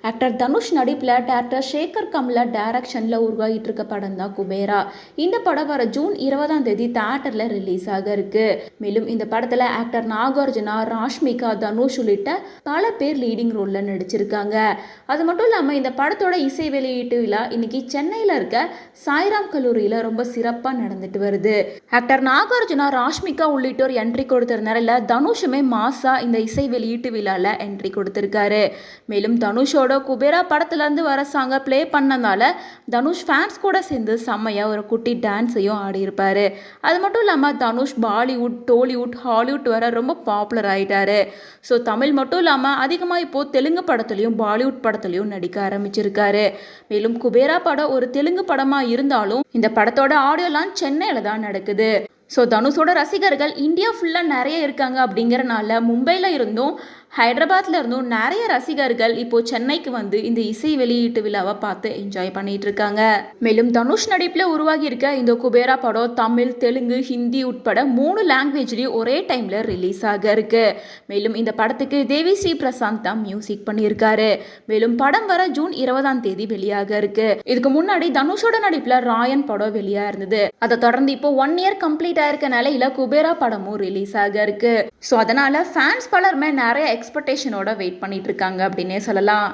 Actor Dhanush நடிப்பில் director Sekar Kamala டைரக்ஷனில் உருவாகிட்டு இருக்க படம் தான் குபேரா. இந்த படம் வர ஜூன் 20ஆம் தேதி தியேட்டரில் ரிலீஸ் ஆக இருக்கு. மேலும் இந்த படத்தில் ஆக்டர் நாகார்ஜுனா, ராஷ்மிகா, தனுஷ் உள்ளிட்ட பல பேர் லீடிங் ரோலில் நடிச்சிருக்காங்க. அது மட்டும் இல்லாமல் இந்த படத்தோட இசை வெளியீட்டு விழா இன்னைக்கு சென்னையில் இருக்க சாய்ராம் கல்லூரியில் ரொம்ப சிறப்பாக நடந்துட்டு வருது. ஆக்டர் நாகார்ஜுனா, ராஷ்மிகா உள்ளிட்டோர் என்ட்ரி கொடுத்திருந்தால தனுஷுமே மாசா இந்த இசை வெளியீட்டு விழாவில் என்ட்ரி கொடுத்திருக்காரு. மேலும் தனுஷோட குபேரா படத்துல இருந்து வர சாங்க ப்ளே பண்ணனால தனுஷ் ஃபேன்ஸ் கூட சேர்ந்து செம்மையா ஒரு குட்டி டான்ஸையும் ஆடி இருப்பாரு. அது மட்டும் இல்லாமல் தனுஷ் பாலிவுட், டோலிவுட், ஹாலிவுட் வர ரொம்ப பாப்புலர் ஆயிட்டாரு. ஸோ தமிழ் மட்டும் இல்லாமல் அதிகமாக இப்போ தெலுங்கு படத்துலையும் பாலிவுட் படத்துலையும் நடிக்க ஆரம்பிச்சிருக்காரு. மேலும் குபேரா படம் ஒரு தெலுங்கு படமாக இருந்தாலும் இந்த படத்தோட ஆடியோ லான்ச் சென்னையில் தான் நடக்குது. ஸோ தனுஷோட ரசிகர்கள் இந்தியா ஃபுல்லாக நிறைய இருக்காங்க. அப்படிங்கிறனால மும்பையில் இருந்தும் ஹைதராபாத்தில் இருந்தும் நிறைய ரசிகர்கள் இப்போ சென்னைக்கு வந்து இந்த இசை வெளியீட்டு விழாவை பார்த்து என்ஜாய் பண்ணிட்டு இருக்காங்க. மேலும் தனுஷ் நடிப்பில் உருவாகி இருக்க இந்த குபேரா படம் தமிழ், தெலுங்கு, ஹிந்தி உட்பட 3 லாங்குவேஜ்லையும் ஒரே டைம்ல ரிலீஸ் ஆக இருக்கு. மேலும் இந்த படத்துக்கு தேவி ஸ்ரீ பிரசாந்த் தான் மியூசிக் பண்ணியிருக்காரு. மேலும் படம் வர ஜூன் 20ஆம் தேதி வெளியாக இருக்கு. இதுக்கு முன்னாடி தனுஷோட நடிப்பில் ராயன் படம் வெளியா இருந்தது. அதை தொடர்ந்து இப்போ 1 இயர் கம்ப்ளீட் ஆயிருக்க நிலையில குபேரா படமும் ரிலீஸ் ஆக இருக்கு. ஸோ அதனால ஃபேன்ஸ் பலருமே நிறைய எக்ஸ்பெக்டேஷனோட வெயிட் பண்ணிட்டு இருக்காங்க அப்படின்னே சொல்லலாம்.